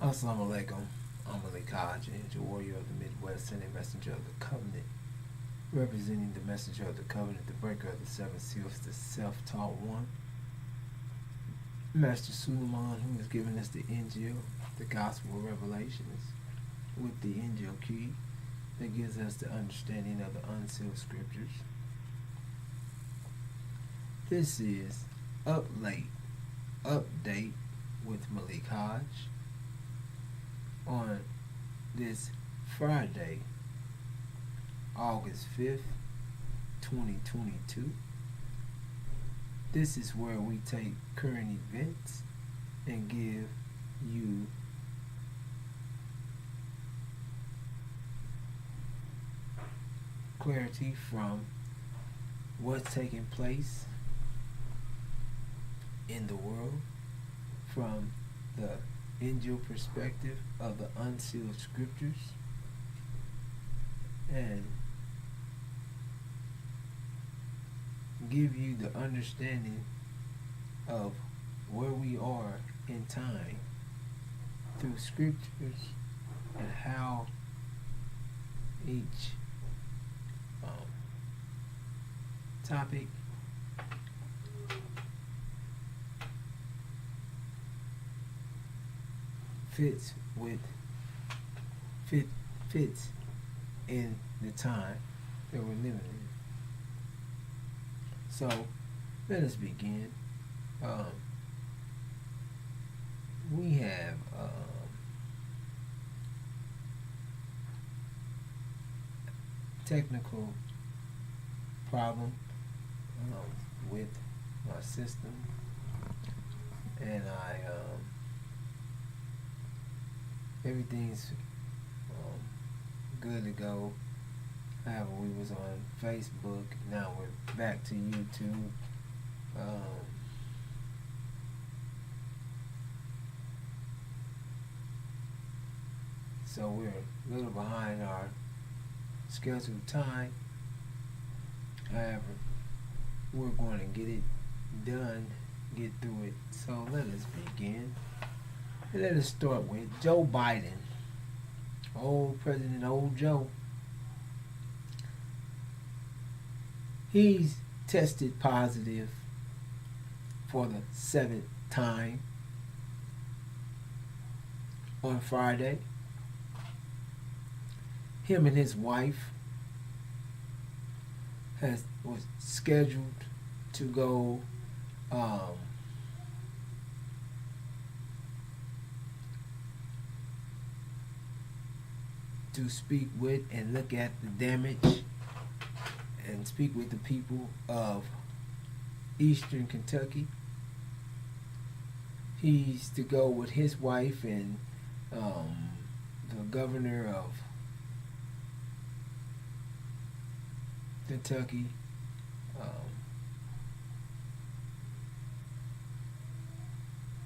Assalamu alaikum. I'm Malik Haji, the warrior of the Midwest and a messenger of the covenant, representing the messenger of the covenant, the breaker of the seven seals, the self-taught one, Master Suleiman, who has given us the Injil, the gospel of revelations, with the Injil key that gives us the understanding of the unsealed scriptures. This is Up Late Update with Malik Hodge on this Friday, August 5th, 2022. This is where we take current events and give you clarity from what's taking place in the world from the angel perspective of the unsealed scriptures, and give you the understanding of where we are in time through scriptures and how each topic fits in the time that we're living in. So let us begin. We have technical problem with my system, and everything's good to go. However, we was on Facebook, now we're back to YouTube. So we're a little behind our scheduled time. However, we're going to get it done, get through it. So let us begin. And let us start with Joe Biden. Old President, old Joe. He's tested positive for the 7th time on Friday. Him and his wife was scheduled to go to speak with and look at the damage and speak with the people of Eastern Kentucky. He's to go with his wife and the governor of Kentucky,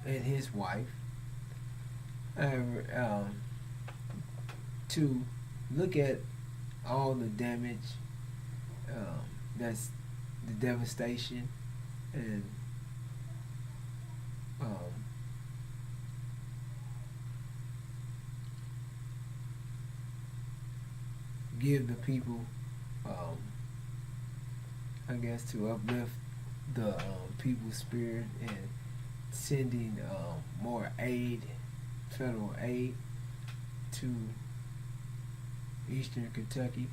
and his wife, to look at all the damage, that's the devastation, and give the people, I guess, to uplift the people's spirit and sending more aid, federal aid, to Eastern Kentucky,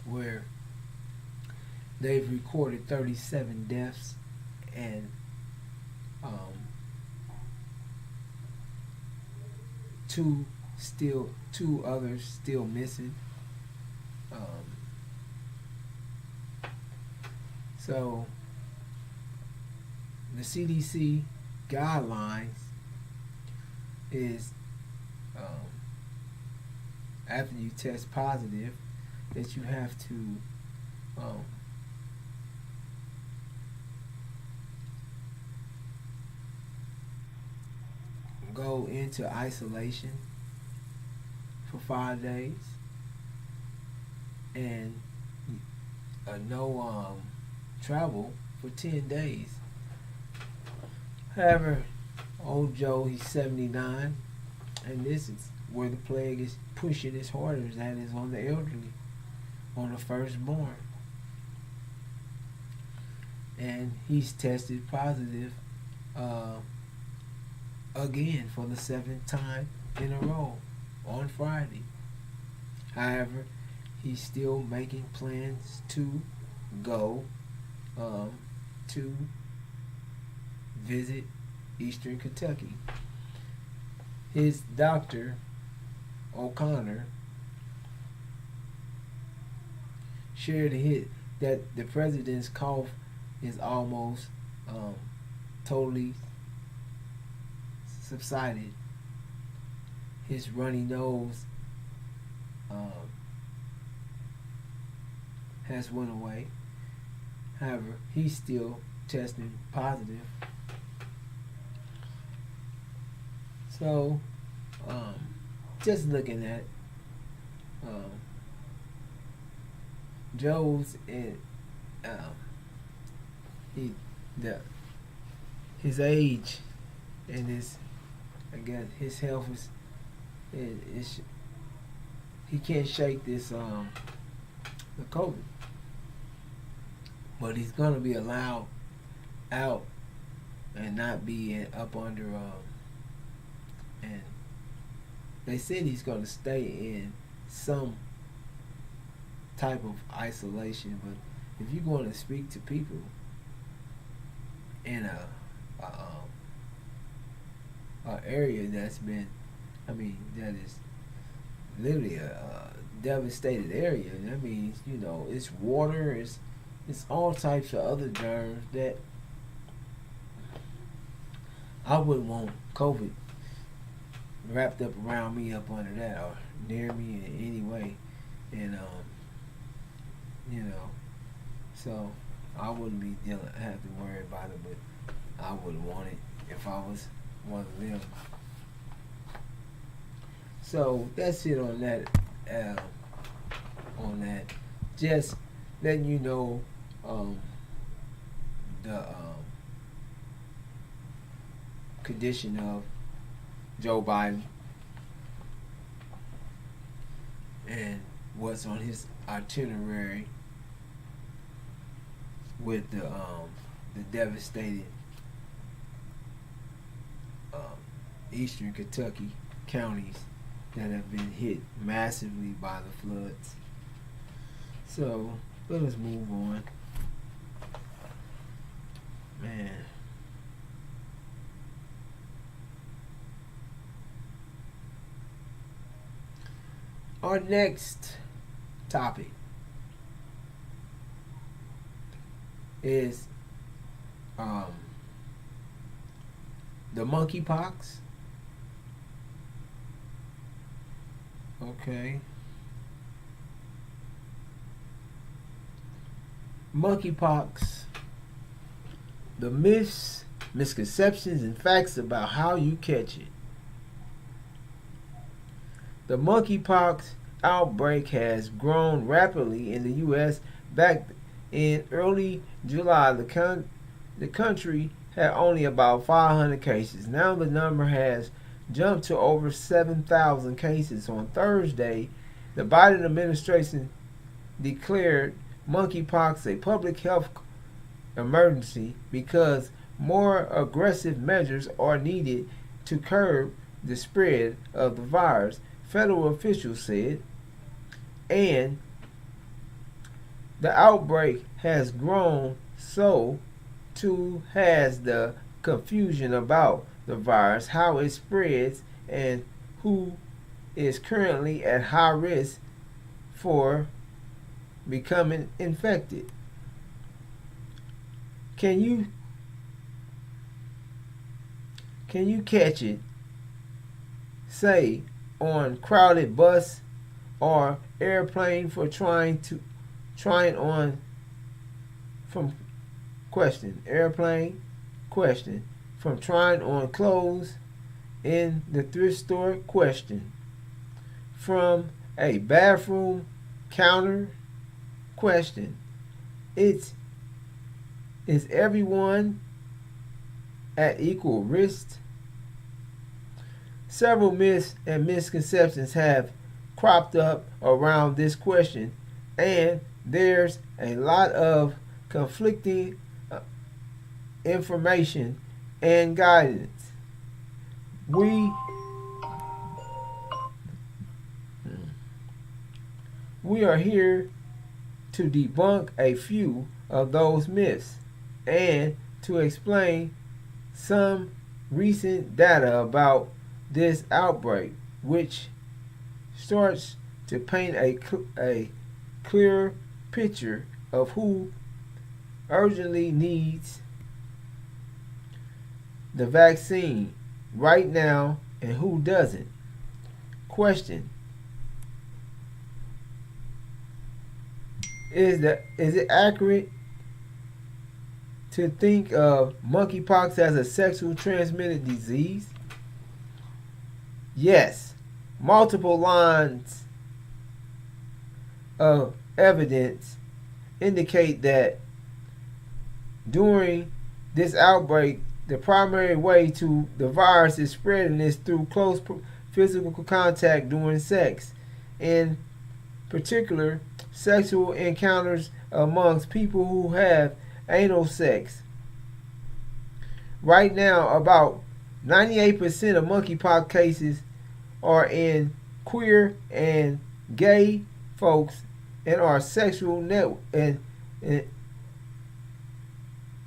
where they've recorded 37 deaths and two others still missing. So the CDC guidelines is after you test positive that you have to go into isolation for 5 days and no travel for 10 days. However, old Joe, he's 79. And this is where the plague is pushing its harder, that is on the elderly, on the firstborn. And he's tested positive uh, again for the seventh time in a row on Friday. However, he's still making plans to go to visit Eastern Kentucky. His doctor, O'Connor, shared a hit that the president's cough is almost totally subsided. His runny nose has went away. However, he's still testing positive. So, just looking at Joe's and he his age and his health is he can't shake this the COVID, but he's gonna be allowed out and not be up under and they said he's gonna stay in some type of isolation. But if you're going to speak to people in a area that's been, that is literally a devastated area. That means, it's water, it's all types of other germs that I wouldn't want COVID wrapped up around me, up under that, or near me in any way. And so I wouldn't be have to worry about it, but I wouldn't want it if I was one of them. So that's it on that. Just letting you know the condition of Joe Biden and what's on his itinerary with the devastated Eastern Kentucky counties that have been hit massively by the floods. So let us move on. Man. Our next topic is the monkeypox. Okay. Monkeypox. The myths, misconceptions, and facts about how you catch it. The monkeypox outbreak has grown rapidly in the U.S. Back in early July, the country had only about 500 cases. Now the number has jumped to over 7,000 cases. On Thursday, the Biden administration declared monkeypox a public health emergency because more aggressive measures are needed to curb the spread of the virus, federal officials said. And the outbreak has grown, so too has the confusion about the virus, how it spreads, and who is currently at high risk for becoming infected. Can you catch it, say, on crowded bus or airplane for trying on from airplane question, from trying on clothes in the thrift store question, from a bathroom counter question? Is everyone at equal risk? Several myths and misconceptions have cropped up around this question, and there's a lot of conflicting information and guidance. We we are here to debunk a few of those myths and to explain some recent data about this outbreak, which starts to paint a clear picture of who urgently needs the vaccine right now and who doesn't. Question: Is it accurate to think of monkeypox as a sexual transmitted disease? Yes. Multiple lines of evidence indicate that during this outbreak, the primary way to the virus is spreading is through close physical contact during sex. In particular, sexual encounters amongst people who have anal sex. Right now, about 98% of monkeypox cases are in queer and gay folks and are sexual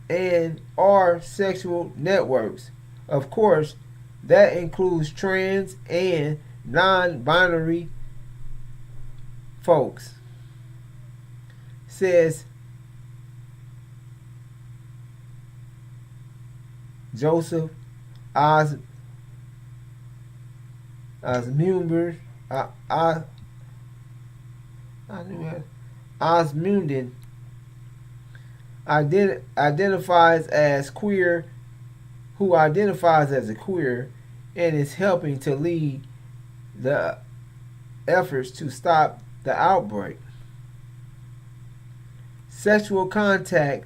and are sexual networks. Of course, that includes trans and non-binary folks. Says Joseph Osmunden identifies as queer, who identifies as a queer, and is helping to lead the efforts to stop the outbreak. Sexual contact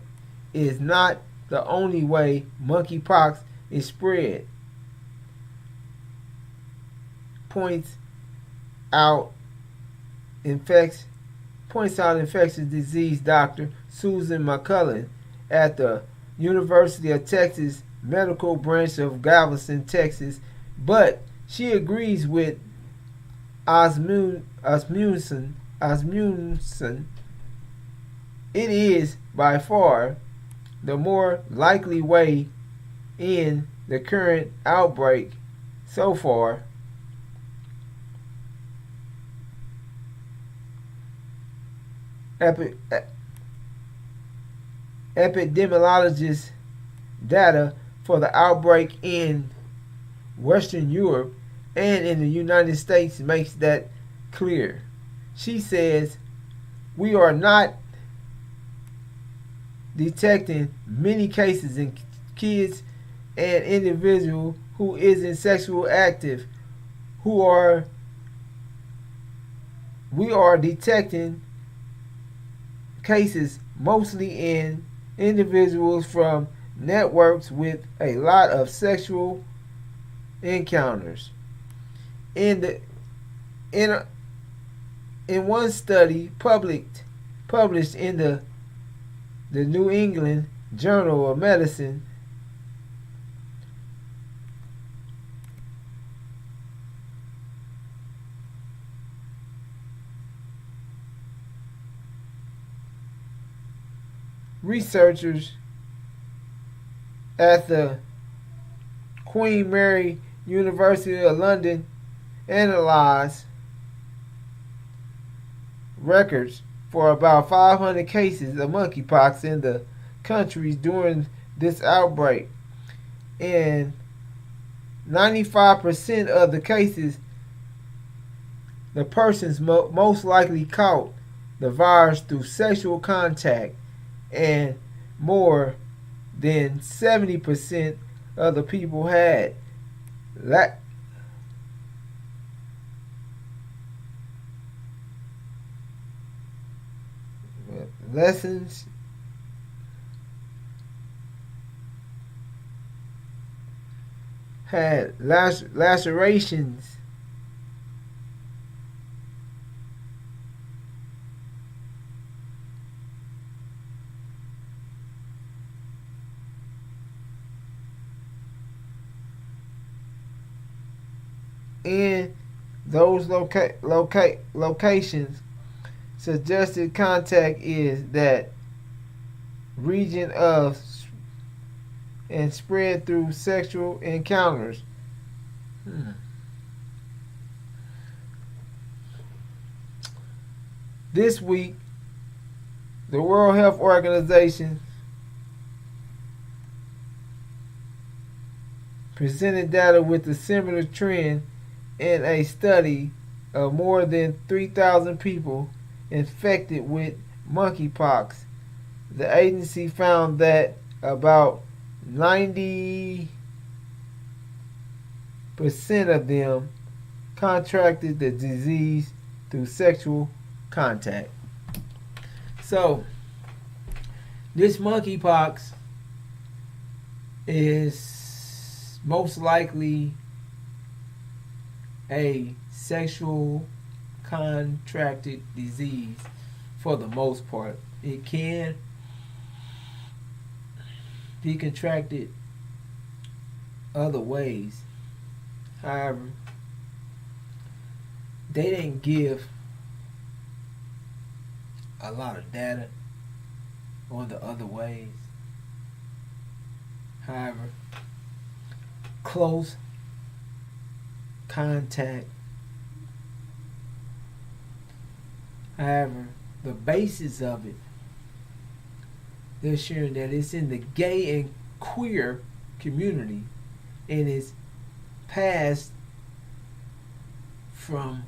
is not the only way monkeypox is spread, points out infectious disease doctor Susan McCullen at the University of Texas Medical Branch of Galveston, Texas, but she agrees with Osmundson. It is by far the more likely way in the current outbreak so far. Epidemiologist data for the outbreak in Western Europe and in the United States makes that clear. She says, we are not detecting many cases in kids and individuals who isn't sexually active we are detecting cases mostly in individuals from networks with a lot of sexual encounters. In one study published in the New England Journal of Medicine, researchers at the Queen Mary University of London analyzed records for about 500 cases of monkeypox in the countries during this outbreak. In 95% of the cases, the persons most likely caught the virus through sexual contact, and more than 70% of the people had lessons had lacerations in those locations. Suggested contact is that region of and spread through sexual encounters. This week, the World Health Organization presented data with a similar trend in a study of more than 3,000 people infected with monkeypox. The agency found that about 90% of them contracted the disease through sexual contact. So, this monkeypox is most likely a sexual contracted disease for the most part. It can be contracted other ways. However, they didn't give a lot of data on the other ways. However, close contact. However, the basis of it, they're sharing that it's in the gay and queer community and it's passed from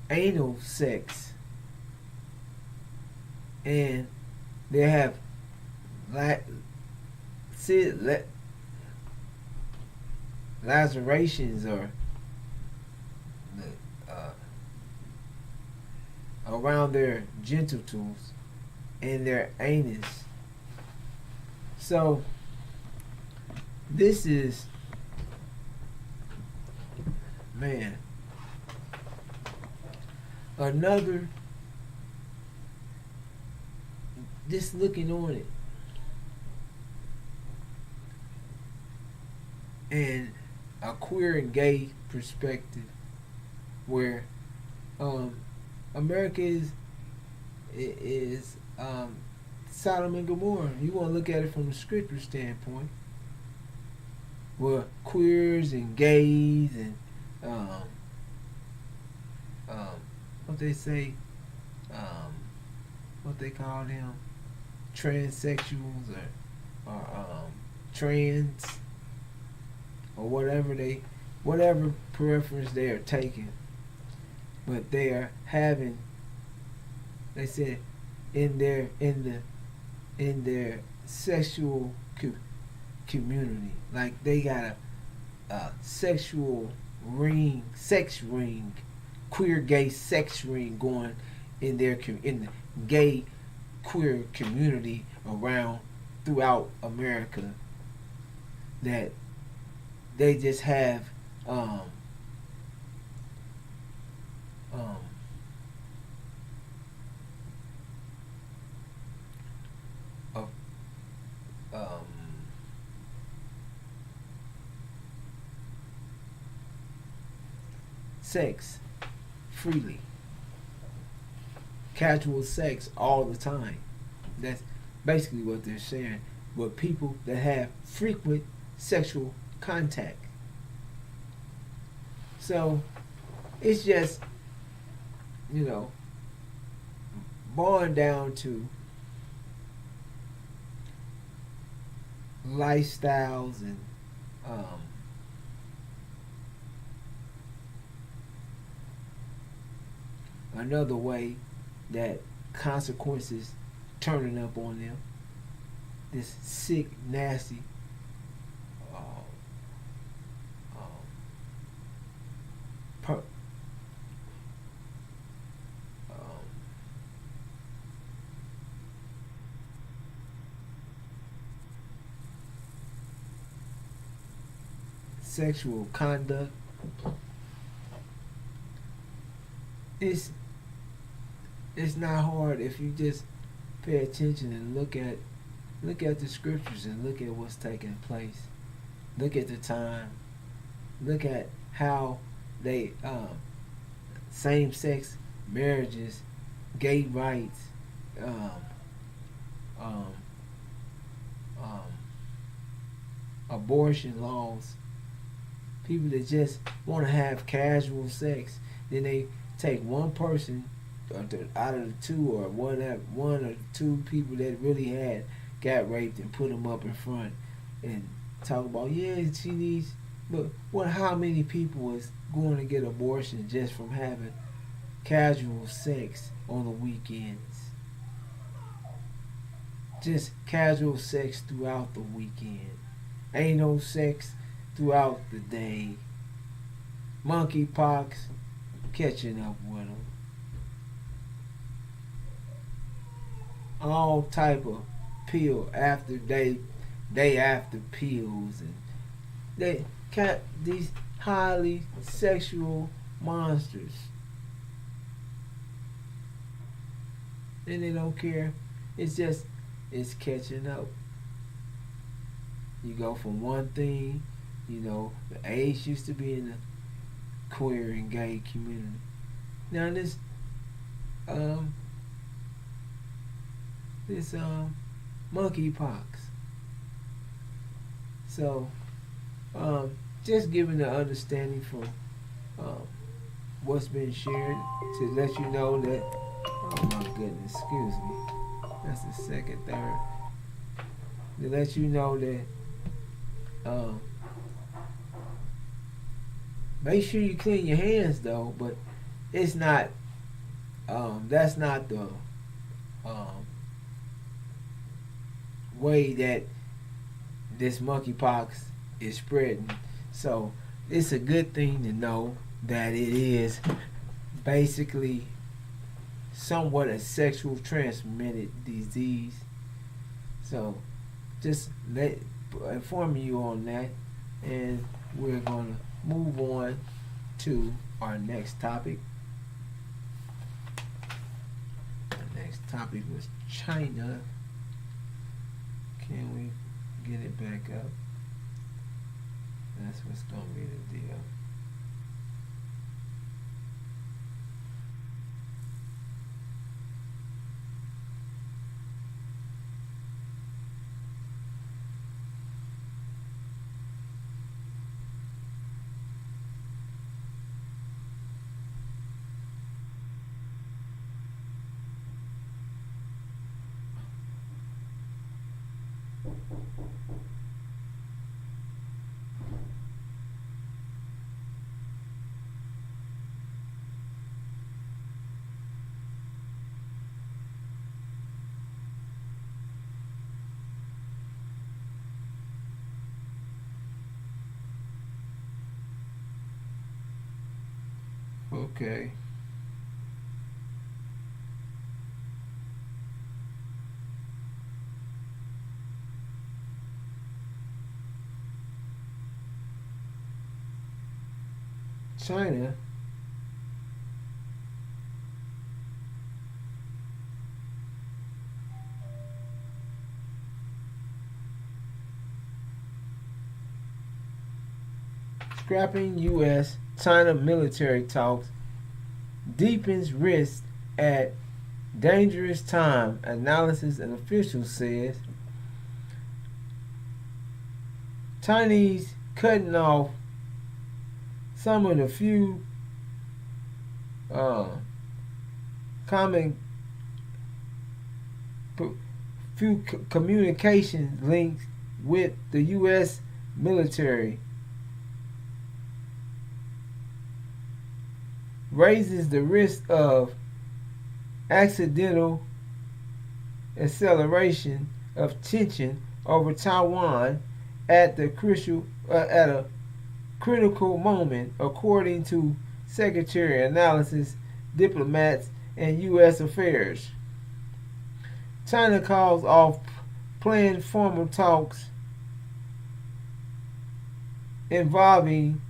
anal sex, and they have lacerations or around their genitals and their anus. So this is, man, another, just looking on it and a queer and gay perspective, where America is Sodom and Gomorrah. You want to look at it from the scripture standpoint, where queers and gays and what they say, what they call them, transsexuals or trans, or whatever preference they are taking, but they are having, they said, in their sexual community, like they got a sexual ring, sex ring, queer gay sex ring going in the gay queer community around throughout America, that they just have sex freely, casual sex all the time. That's basically what they're saying. But people that have frequent sexual contact. So it's just, boiling down to lifestyles and another way that consequences turning up on them. This sick, nasty sexual conduct. It's it's not hard if you just pay attention and look at the scriptures and look at what's taking place. Look at the time. Look at how they same-sex marriages, gay rights, um, um, um, abortion laws. People that just want to have casual sex, then they take one person out of the two, or one or two people that really got raped, and put them up in front and talk about, yeah, she needs. But how many people is going to get abortion just from having casual sex on the weekends? Just casual sex throughout the weekend. Ain't no sex throughout the day. Monkeypox catching up with them. All type of pill after day after pills, and they cat these highly sexual monsters, and they don't care. It's catching up. You go from one thing, the AIDS used to be in the queer and gay community. Now this monkeypox. So just giving the understanding for what's been shared, to let you know that, oh my goodness, excuse me, that's the second, third, to let you know that make sure you clean your hands though, but it's not that's not the way that this monkeypox is spreading. So it's a good thing to know that it is basically somewhat a sexual transmitted disease. So just informing you on that, and we're going to move on to our next topic. The next topic was China. Can we get it back up? That's what's going to be the deal. Okay. China scrapping U.S. China military talks deepens risk at dangerous time, analysis and officials says. Chinese cutting off some of the few communication links with the U.S. military, raises the risk of accidental acceleration of tension over Taiwan at a critical moment, according to Secretary Analysis, diplomats, and U.S. affairs. China calls off planned formal talks involving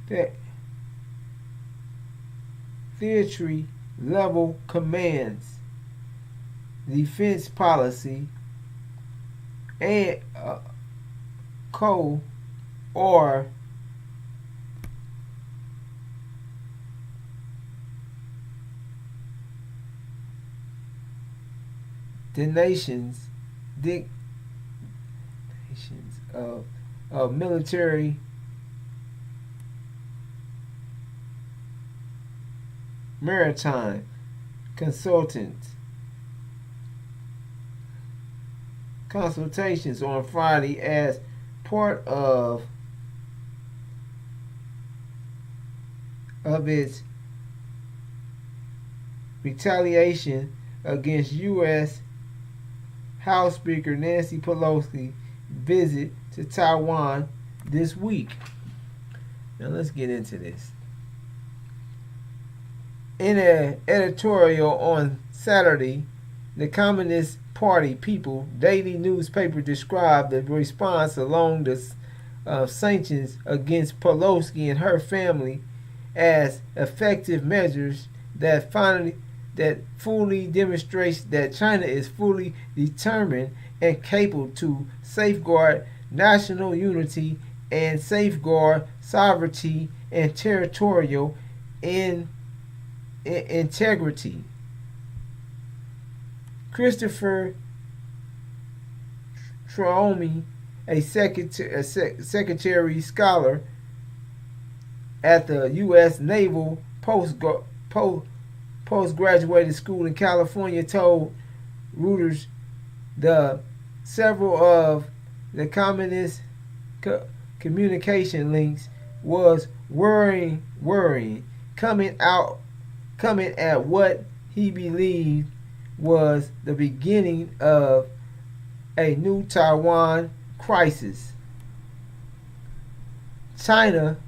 the theatre level commands, defense policy, and co or the nations of military maritime consultants consultations on Friday as part of its retaliation against U.S. House Speaker Nancy Pelosi's visit to Taiwan this week. Now let's get into this. In an editorial on Saturday, the Communist Party People daily newspaper described the response along the sanctions against Pelosi and her family as effective measures that fully demonstrates that China is fully determined and capable to safeguard national unity and safeguard sovereignty and territorial integrity. Christopher Traomi, a secretary scholar at the U.S. Naval postgraduate school in California, told Reuters the several of the communist communication links was worrying, coming at what he believed was the beginning of a new Taiwan crisis. China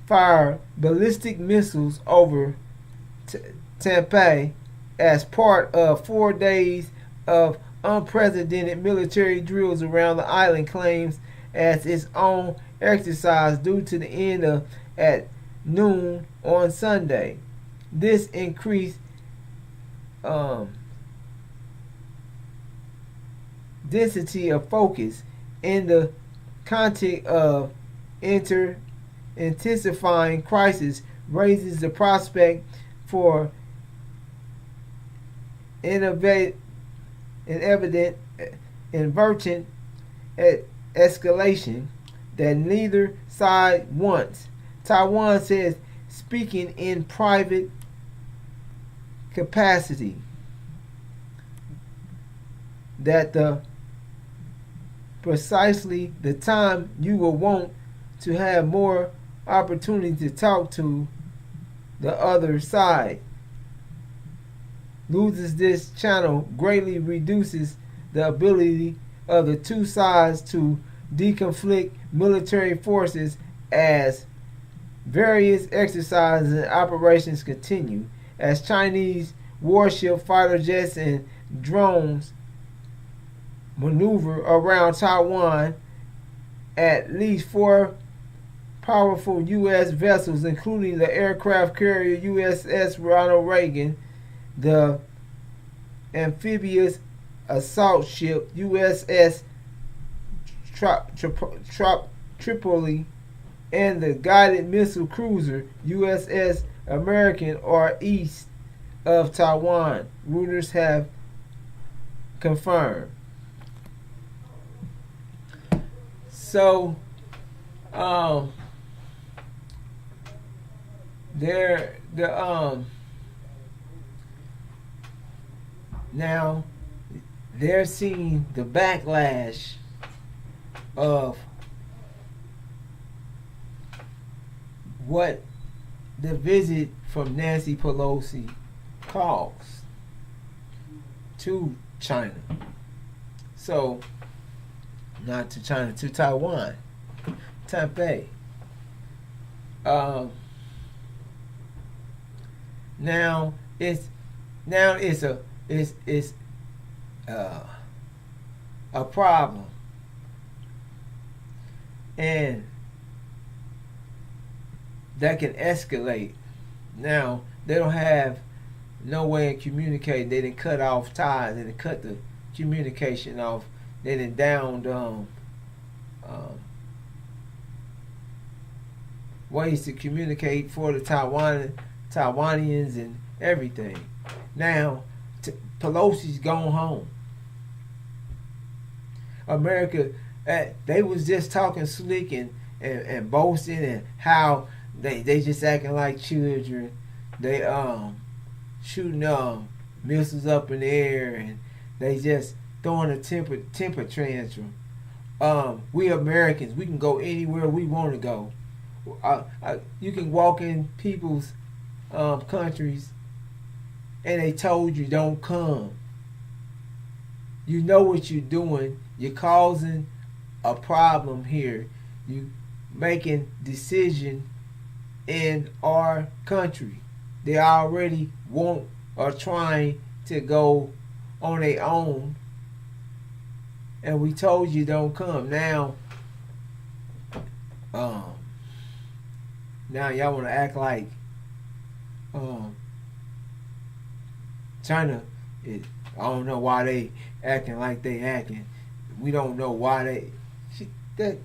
fired ballistic missiles over Taipei as part of 4 days of unprecedented military drills around the island, claims as its own exercise due to the end of at noon on Sunday. This increased density of focus in the context of intensifying crisis raises the prospect for inadvertent escalation that neither side wants. Taiwan says, speaking in private capacity, that precisely the time you will want to have more opportunity to talk to the other side. Loses this channel greatly reduces the ability of the two sides to deconflict military forces as various exercises and operations continue. As Chinese warship, fighter jets, and drones maneuver around Taiwan, at least 4 powerful U.S. vessels, including the aircraft carrier USS Ronald Reagan, the amphibious assault ship USS Tripoli, and the guided missile cruiser USS American are east of Taiwan, Reuters have confirmed. So, now they're seeing the backlash of what the visit from Nancy Pelosi caused to China. So, not to China, to Taiwan, Taipei. Now, it's Now it's uh, a problem, and that can escalate. Now they don't have no way of communicating. They didn't cut off ties. They didn't cut the communication off. They didn't downed um, ways to communicate for the Taiwanians and everything. Now Pelosi's gone home. America, they was just talking slick and boasting and how they just acting like children. They shooting missiles up in the air, and they just throwing a temper tantrum. We Americans, we can go anywhere we want to go. You can walk in people's countries, and they told you don't come. You know what you're doing. You're causing a problem here. You making decision in our country. They already are trying to go on their own, and we told you don't come. Now y'all want to act like China. I don't know why they acting like they acting. We don't know why that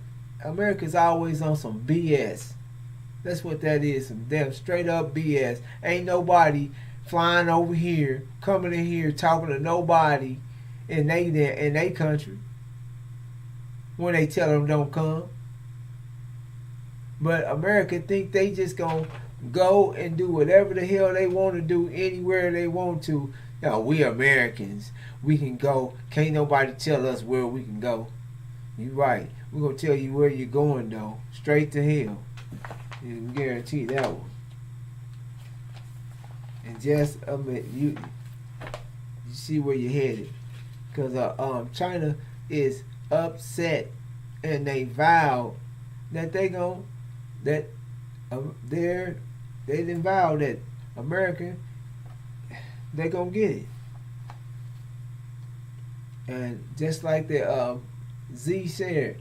America's always on some BS. That's what that is, some damn straight up BS. Ain't nobody flying over here, coming in here, talking to nobody in they country when they tell them don't come. But America think they just gonna go and do whatever the hell they want to do anywhere they want to. We Americans, we can go. Can't nobody tell us where we can go. You right. We're gonna tell you where you're going though. Straight to hell. You can guarantee that one. And just admit you see where you're headed, because China is upset, and they vowed that they didn't vow that America, they gonna get it. And just like the Z said,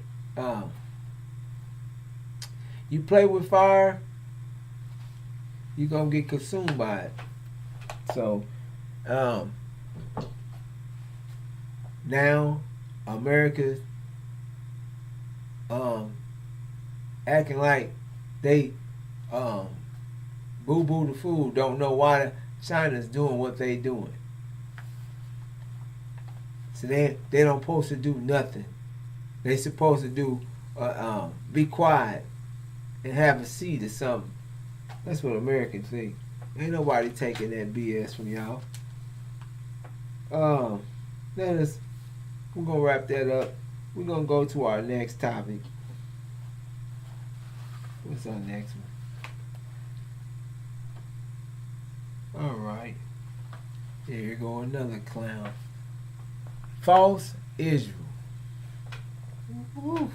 you play with fire, you gonna get consumed by it. So now America's acting like they boo-boo the fool, don't know why China's doing what they doing. So they don't supposed to do nothing. They supposed to do be quiet and have a seat or something. That's what Americans think. Ain't nobody taking that BS from y'all. We're gonna wrap that up. We're gonna go to our next topic. What's our next one? Alright. Here you go, another clown. False Israel. Woo.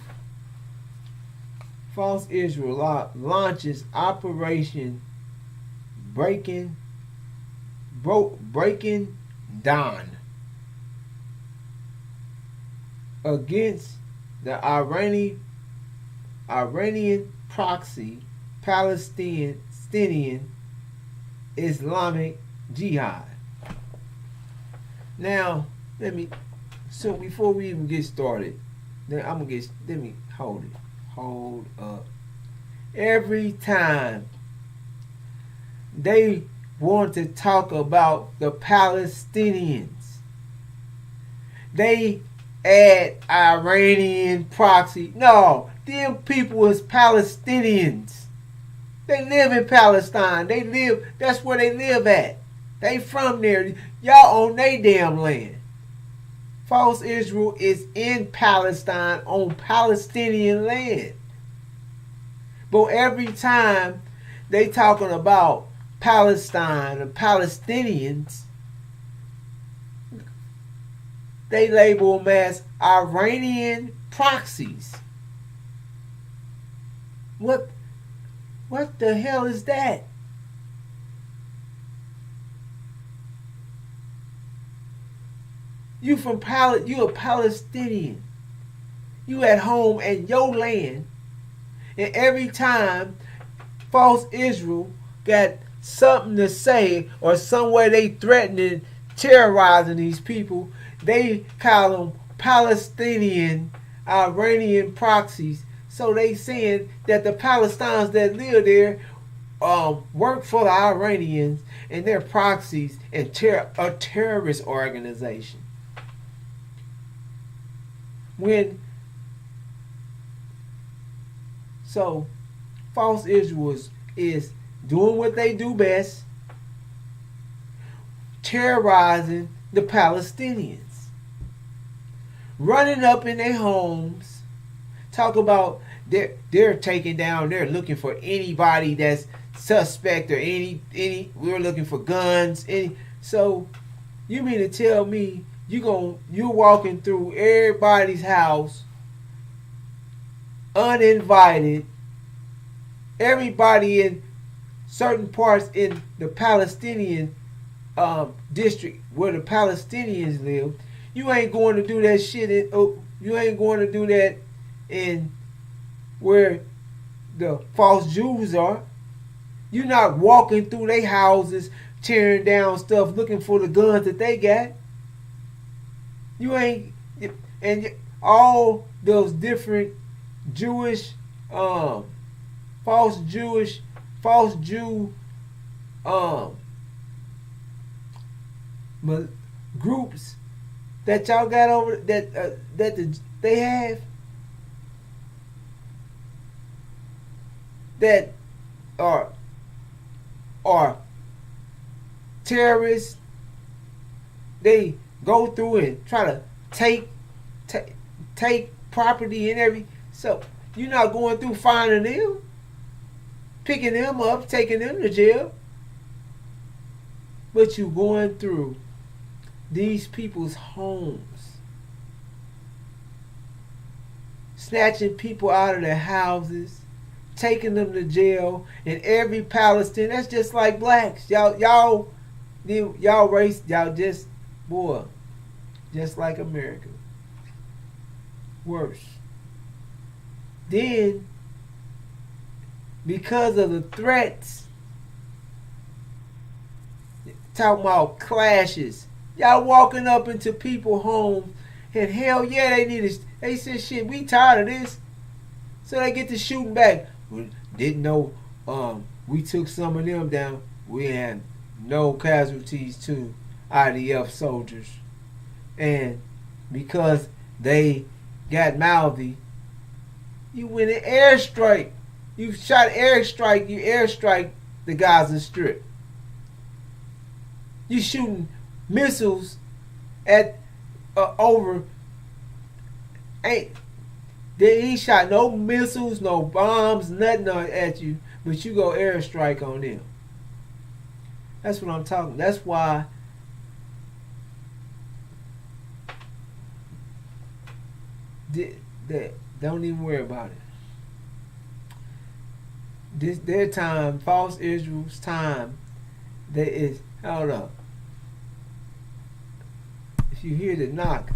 False Israel launches Operation Breaking Dawn against the Iranian proxy Palestinian Islamic Jihad. Now, so before we even get started, hold up. Every time they want to talk about the Palestinians, they add Iranian proxy. No, them people is Palestinians. They live in Palestine. That's where they live at. They from there. Y'all on they damn land. False Israel is in Palestine, on Palestinian land. But every time they talking about Palestine and Palestinians, they label them as Iranian proxies. What the hell is that? You you a Palestinian. You at home at your land, and every time false Israel got something to say or somewhere they threatening, terrorizing these people, they call them Palestinian Iranian proxies. So they saying that the Palestinians that live there work for the Iranians and their proxies and a terrorist organization. When so false Israel is doing what they do best, terrorizing the Palestinians, running up in their homes, talk about they're taking down, they're looking for anybody that's suspect or any we're looking for guns. So you mean to tell me you're walking through everybody's house uninvited, everybody in certain parts in the Palestinian district where the Palestinians live, you ain't going to do that shit you ain't going to do that in where the false Jews are. You're not walking through their houses tearing down stuff looking for the guns that they got. You ain't, and all those different Jewish false Jew groups that y'all got over they have that are terrorists. They go through and try to take property and every. So you're not going through finding them, picking them up, taking them to jail, but you going through these people's homes, snatching people out of their houses, taking them to jail, and every Palestinian. That's just like blacks. Y'all race. Y'all just just like America. Worse. Then, because of the threats, talking about clashes, y'all walking up into people's homes, and hell yeah, they said shit. We tired of this, so they get to shooting back. We didn't know we took some of them down. We had no casualties to IDF soldiers, and because they got mouthy, you went an airstrike. You shot airstrike. You airstrike the Gaza Strip. You shooting missiles at over. He shot no missiles, no bombs, nothing at you, but you go airstrike on them. That's what I'm talking. That's why don't even worry about it. Their time, false Israel's time, that is, hold up. If you hear the knock,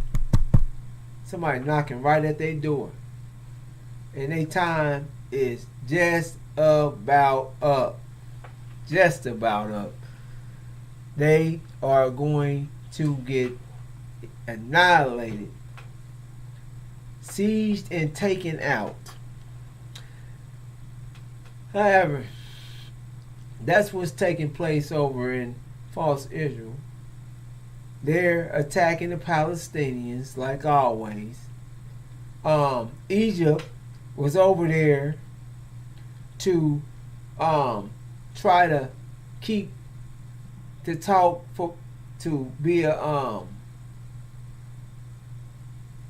somebody knocking right at their door, and their time is just about up. Just about up. They are going to get annihilated, seized and taken out. However, that's what's taking place over in false Israel. They're attacking the Palestinians like always. Egypt was over there to try to keep to talk for to be a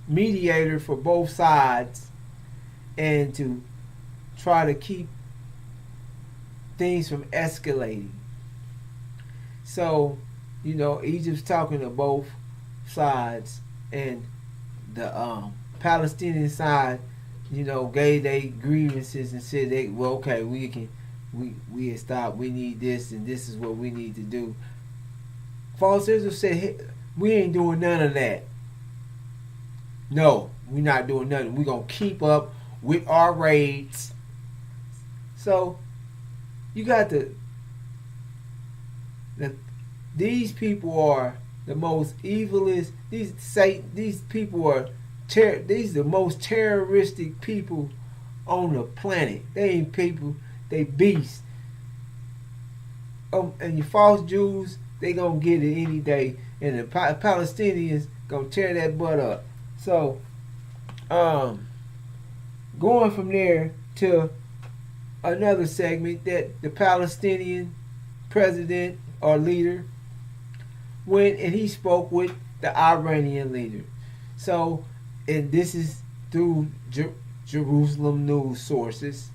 mediator for both sides and to try to keep things from escalating. So, Egypt's talking to both sides, and the Palestinian side, gave their grievances and said okay, we stop, we need this, and this is what we need to do. False Israel said, We ain't doing none of that. No, we're not doing nothing. We're going to keep up with our raids. So, you got these people are the most evilest. These people are these are the most terroristic people on the planet. They ain't people, they beasts. And your false Jews, they gonna get it any day, and the Palestinians gonna tear that butt up. So, going from there to another segment, that the Palestinian president or leader went and he spoke with the Iranian leader. So, and this is through Jerusalem news sources.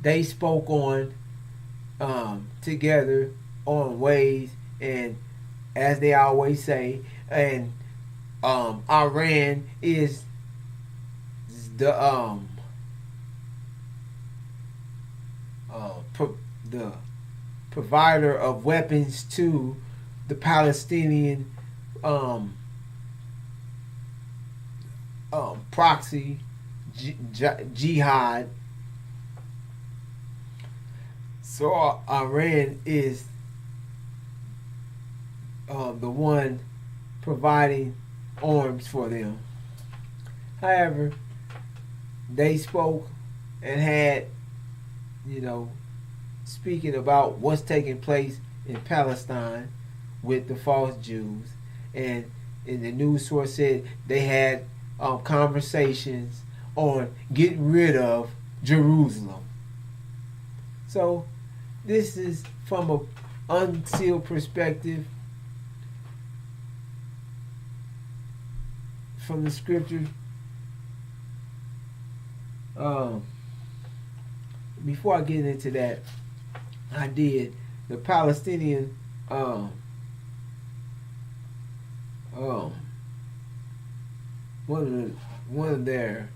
They spoke on together on ways, and as they always say, and Iran is the the provider of weapons to the Palestinian proxy jihad. So Iran is the one providing arms for them. However, they spoke and had, speaking about what's taking place in Palestine with the false Jews. And in the news source said they had conversations on getting rid of Jerusalem. So this is from an unsealed perspective from the scripture. Before I get into that, I did the Palestinian one of their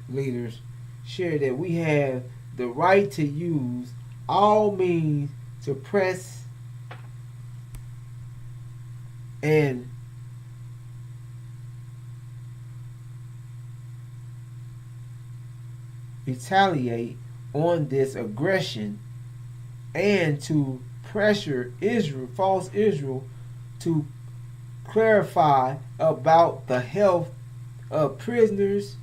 leaders shared that we have the right to use all means to press and retaliate on this aggression and to pressure Israel, false Israel, to clarify about the health of prisoners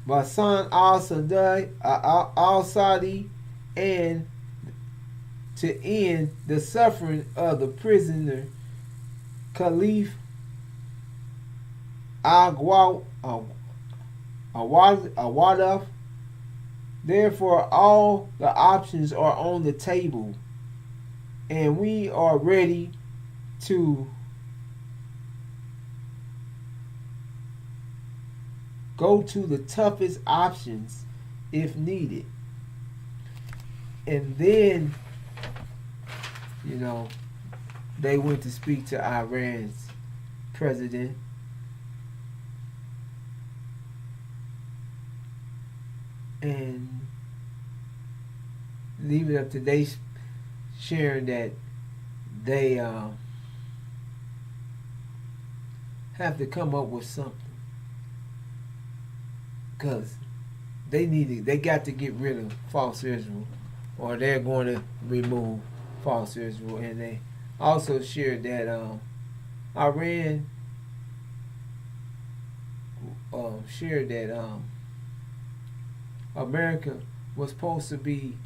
Basan al-Sadi and to end the suffering of the prisoner Khalif Awadaf. Therefore, all the options are on the table, and we are ready to go to the toughest options if needed. And then, they went to speak to Iran's president. And leave it up to they sharing that they have to come up with something, because they got to get rid of false Israel, or they're going to remove false Israel. And they also shared that Iran shared that America was supposed to be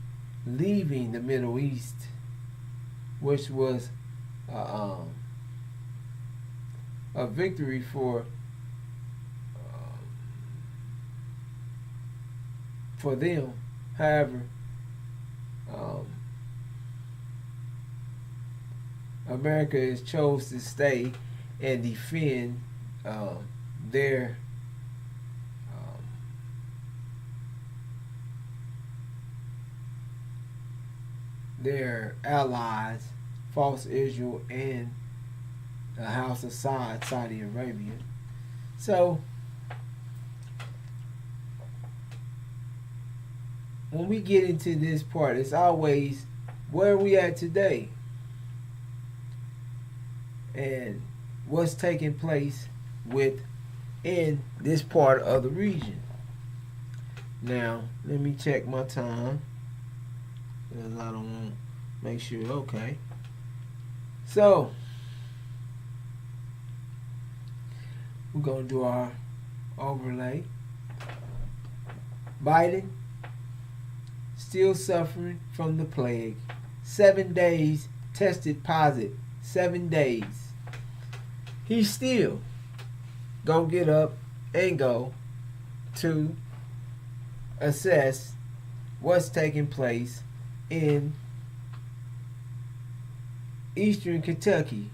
leaving the Middle East, which was a victory for them. However, America has chose to stay and defend their allies, false Israel, and the House of Saudi Arabia. So when we get into this part, it's always where are we at today? and what's taking place within this part of the region. Now, let me check my time, because I don't want to make sure. Okay. So, we're going to do our overlay. Biden still suffering from the plague. 7 days tested positive. 7 days. He's still gonna get up and go to assess what's taking place in eastern Kentucky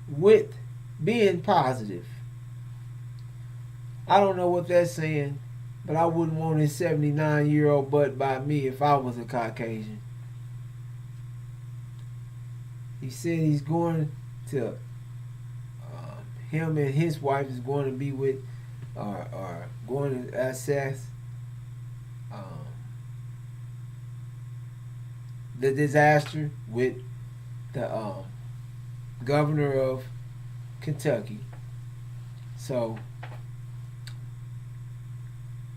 with being positive. I don't know what that's saying, but I wouldn't want his 79-year-old butt by me if I was a Caucasian. He said he's going to, him and his wife is going to be with, or going to assess the disaster with the governor of Kentucky. So,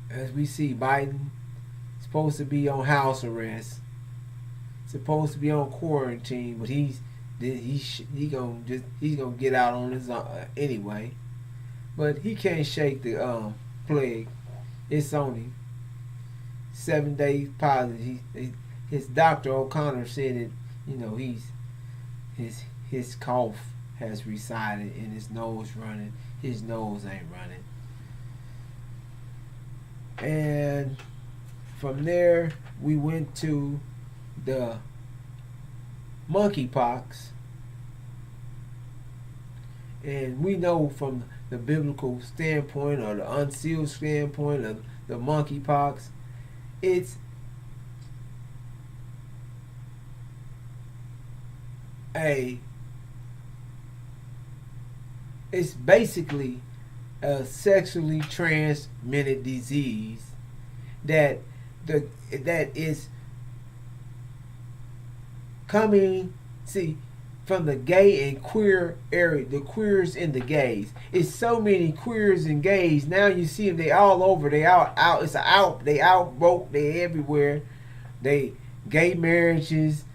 as we see, Biden supposed to be on house arrest, supposed to be on quarantine, but he's gonna get out on his own anyway. But he can't shake the plague. It's only 7 days positive. His doctor O'Connor said that, you know, his cough has resided and his nose running. His nose ain't running. And from there we went to the monkeypox, and we know from the biblical standpoint or the unsealed standpoint of the monkeypox, it's basically a sexually transmitted disease that is coming, from the gay and queer area, the queers and the gays. It's so many queers and gays now. You see them, they all over. They out. They outbroke. They everywhere. They gay marriages.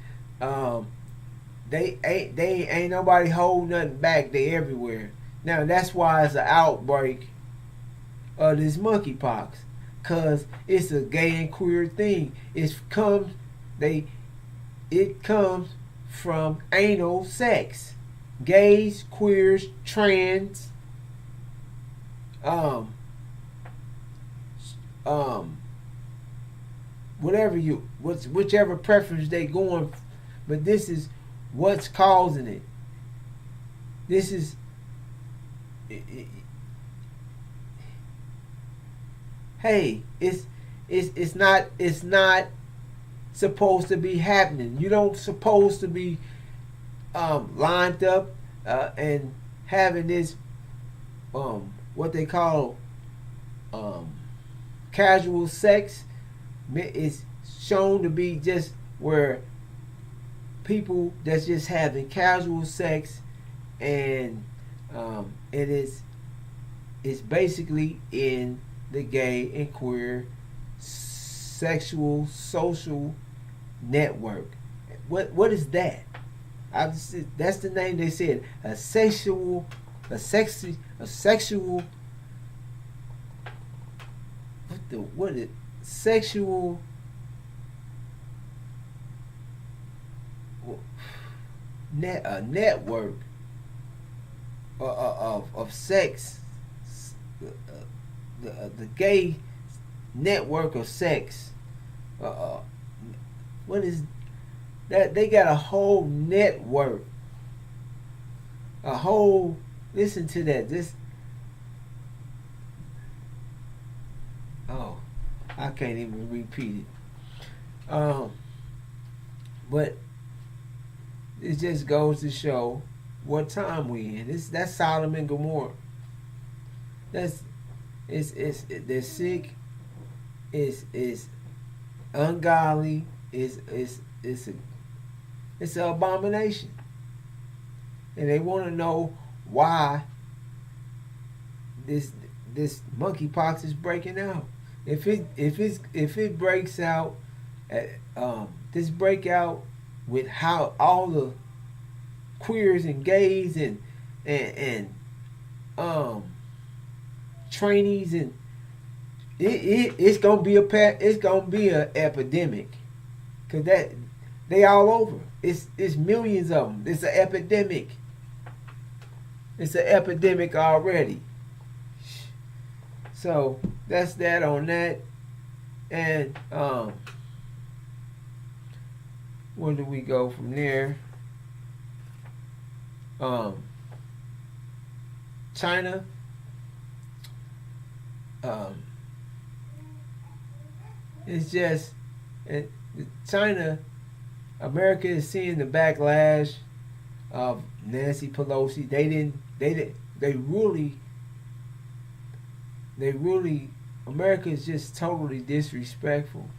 They ain't nobody holding nothing back. They everywhere. Now that's why it's an outbreak of this monkeypox, cause it's a gay and queer thing. It comes from anal sex. Gays, queers, trans, whichever preference they going, but this is what's causing it. This is hey, it's not supposed to be happening. You don't supposed to be lined up and having this what they call casual sex. Is shown to be just where people that's just having casual sex, and it's basically in the gay and queer sexual social network. What is that? That's the name they said. Sexual. What is sexual? A network of sex. The gay network of sex. What is that? They got a whole network. A whole. Listen to that. I can't even repeat it. But it just goes to show what time we in. That's Sodom and Gomorrah. They're sick. It's ungodly. It's an abomination. and they want to know why this this monkeypox is breaking out. If it breaks out, this breakout with how all the queers and gays and trainees and it's gonna be a epidemic, cause that they all over. It's millions of them. It's an epidemic. It's an epidemic already. So that's that on that. And where do we go from there? China. It's just China. America is seeing the backlash of Nancy Pelosi. They really, America is just totally disrespectful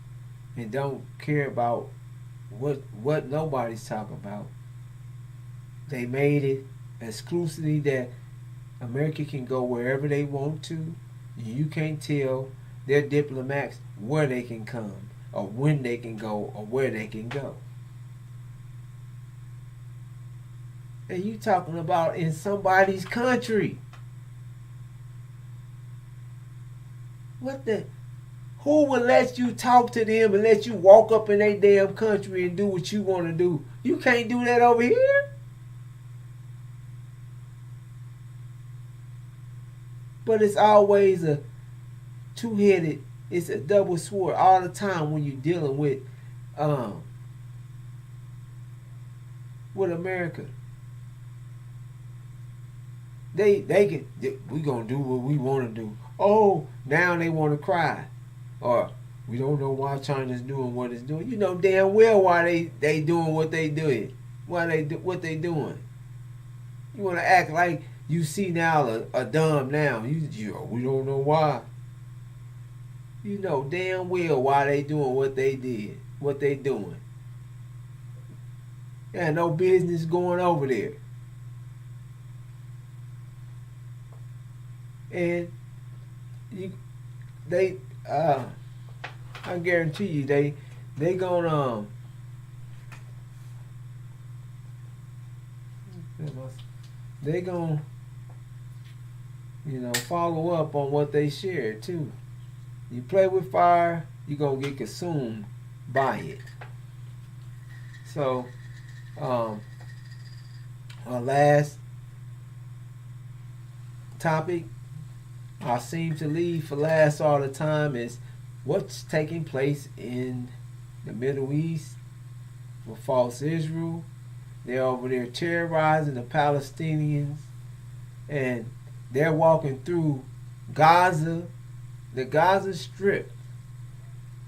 and don't care about what nobody's talking about. They made it exclusively that America can go wherever they want to. You can't tell their diplomats where they can come or when they can go or where they can go. And you talking about in somebody's country. Who will let you talk to them and let you walk up in their damn country and do what you want to do? You can't do that over here. But it's always a two-headed, it's a double sword all the time when you're dealing with America. We gonna do what we want to do. Oh, now they want to cry, or we don't know why China's doing what it's doing. You know damn well why they doing what they doing. What they doing. You want to act like you see now a dumb now. We don't know why. You know damn well why they doing what they did, what they doing. Yeah, no business going over there. And I guarantee you they gonna follow up on what they shared too. You play with fire, you're gonna get consumed by it. So our last topic I seem to leave for last all the time is what's taking place in the Middle East with false Israel. They're over there terrorizing the Palestinians, and they're walking through Gaza, the Gaza Strip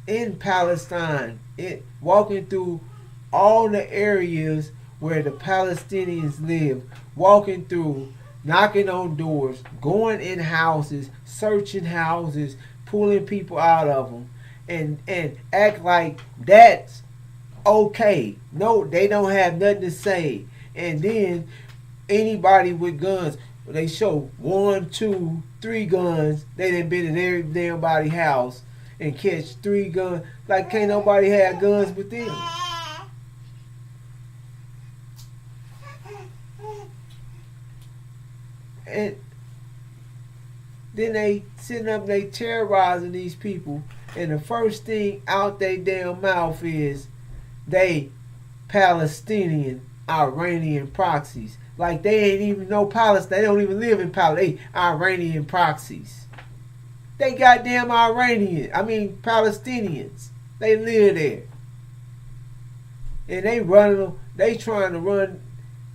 in Palestine, walking through all the areas where the Palestinians live, walking through, knocking on doors, going in houses, searching houses, pulling people out of them, and act like that's okay. No, they don't have nothing to say. And then anybody with guns, they show 1, 2, 3 guns. They done been in every damn body house and catch 3 guns. Like can't nobody have guns with them. And then they sitting up, they terrorizing these people, and the first thing out their damn mouth is they Palestinian Iranian proxies. Like they ain't even know Palestine. They don't even live in Palestine. They Iranian proxies. They goddamn Palestinians. They live there. And they trying to run,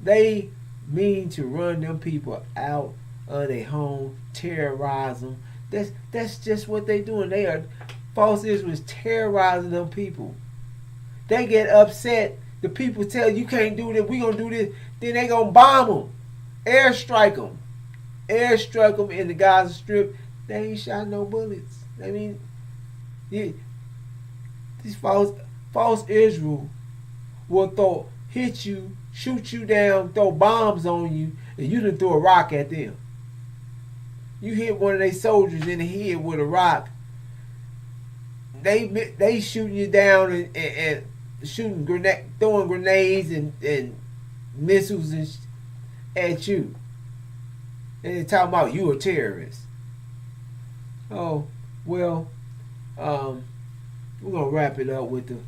they mean to run them people out of their home, terrorize them. That's just what they doing. They are, false Israel is terrorizing them people. They get upset. The people tell you can't do this, we gonna do this. Then they gonna bomb them, airstrike them in the Gaza Strip. They ain't shot no bullets. I mean, these false Israel will throw hit you, shoot you down, throw bombs on you, and you done throw a rock at them. You hit one of their soldiers in the head with a rock. They shooting you down and shooting throwing grenades and missiles at you. And they're talking about you a terrorist. Oh, well, we're going to wrap it up with the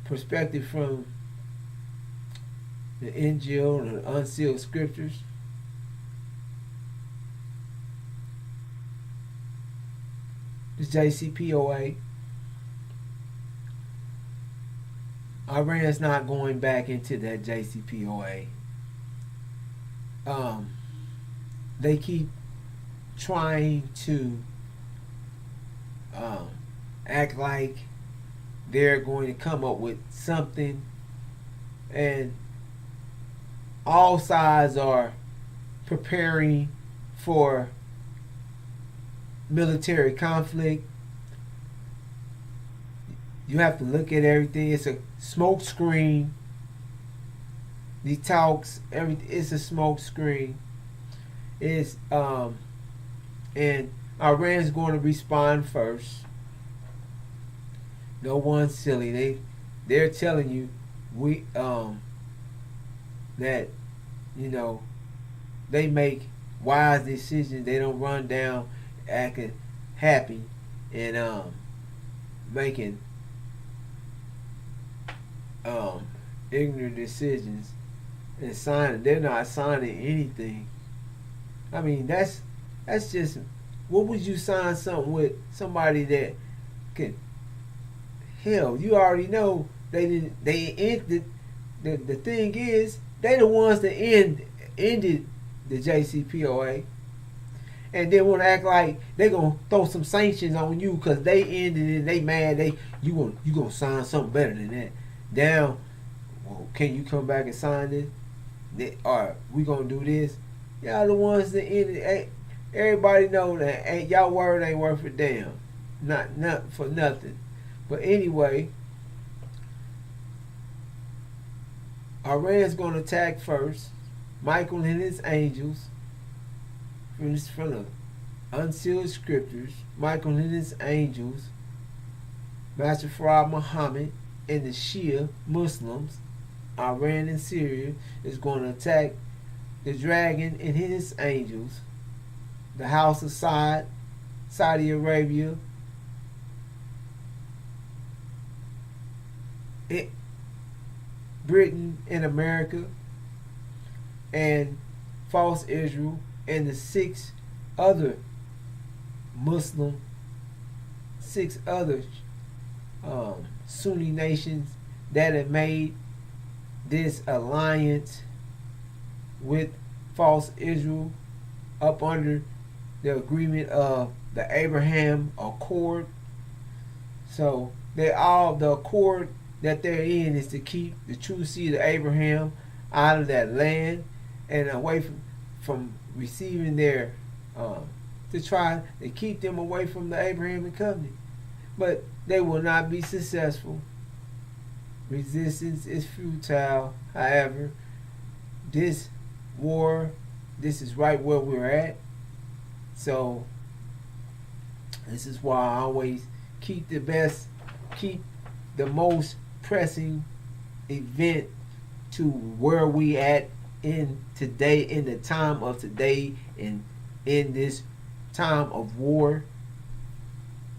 perspective from the NGO and the unsealed scriptures. The JCPOA. Iran's not going back into that JCPOA. They keep trying to act like they're going to come up with something, and all sides are preparing for military conflict. You have to look at everything. It's a smoke screen. These talks, everything, it's a smoke screen. It's and Iran's going to respond first. No one's silly. They're telling you that they make wise decisions. They don't run down acting happy and making ignorant decisions and signing. They're not signing anything. I mean, that's just, what would you sign something with somebody that can, hell, you already know they ended. The thing is, they the ones that ended the JCPOA, and they want to act like they gonna throw some sanctions on you because they ended it. They mad. You gonna sign something better than that? Down. Well, can you come back and sign this? Or we gonna do this? Y'all the ones that ended. Everybody know that y'all word ain't worth a damn. Not for nothing. But anyway, Iran's gonna attack first. Michael and his angels. From the unsealed scriptures, Michael and his angels, Master Farad Muhammad and the Shia Muslims, Iran and Syria, is going to attack the dragon and his angels, the house of Saudi Arabia, Britain and America, and false Israel, and the six other Sunni nations that have made this alliance with false Israel up under the agreement of the Abraham Accord. So the accord that they're in is to keep the true seed of Abraham out of that land and away from receiving their to try to keep them away from the Abrahamic covenant. But they will not be successful. Resistance is futile. However, this war, this is right where we're at. So this is why I always keep the most pressing event to where we at in today, in the time of today, and in this time of war,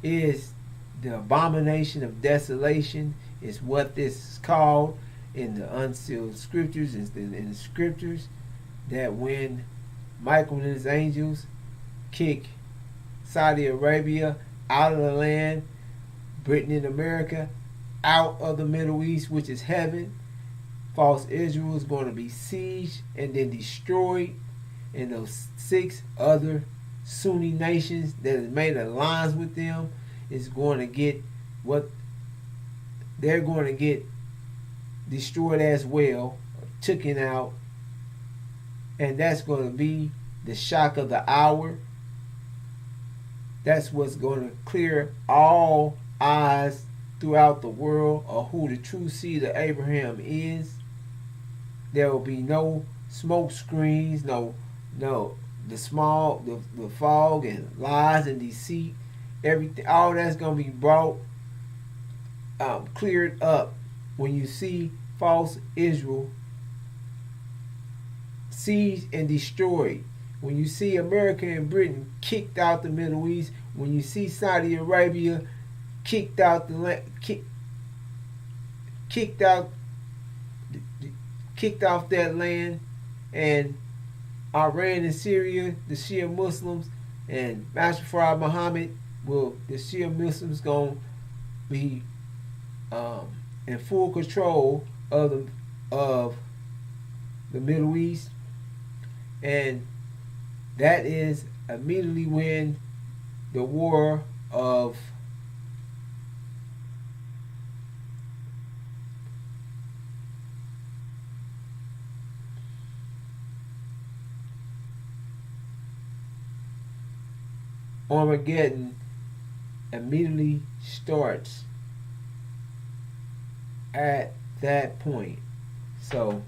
is the abomination of desolation, is what this is called in the unsealed scriptures, in the scriptures, that when Michael and his angels kick Saudi Arabia out of the land, Britain and America out of the Middle East, which is heaven, false Israel is going to be sieged and then destroyed, and those six other Sunni nations that have made alliance with them is going to get what they're going to get destroyed as well, taken out, and that's going to be the shock of the hour. That's what's going to clear all eyes throughout the world of who the true seed of Abraham is. There will be no smoke screens, no the fog and lies and deceit. Everything, all that's gonna be brought cleared up when you see false Israel seized and destroyed. When you see America and Britain kicked out the Middle East, when you see Saudi Arabia kicked out kicked out kicked off that land, and Iran and Syria, the Shia Muslims, and Master Farad Muhammad, the Shia Muslims gonna be in full control of the Middle East, and that is immediately when the war of Armageddon immediately starts at that point. So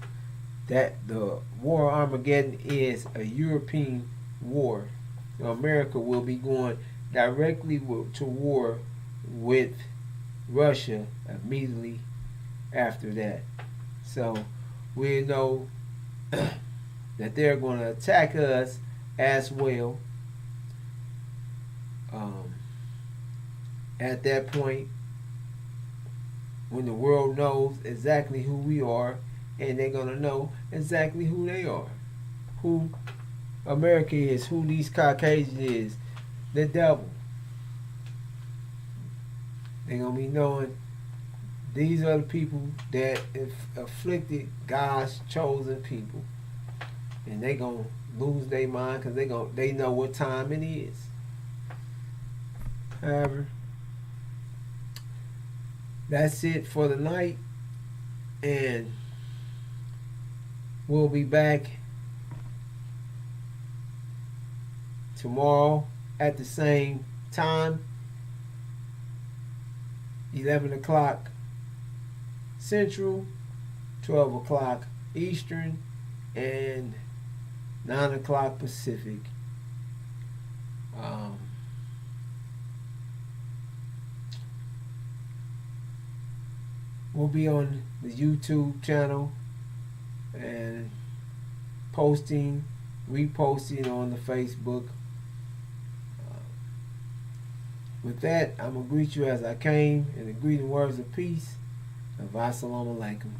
that the war of Armageddon is a European war. So America will be going directly to war with Russia immediately after that. So we know that they're going to attack us as well. At that point, when the world knows exactly who we are, and they're going to know exactly who they are, who America is, who these Caucasians is, the devil. They're going to be knowing these are the people that afflicted God's chosen people. And they're going to lose their mind because they know what time it is. However, that's it for the night, and we'll be back tomorrow at the same time, 11 o'clock Central, 12 o'clock Eastern, and 9 o'clock Pacific. We'll be on the YouTube channel and posting, reposting on the Facebook. With that, I'm going to greet you as I came in the greeting words of peace. Assalamu alaikum.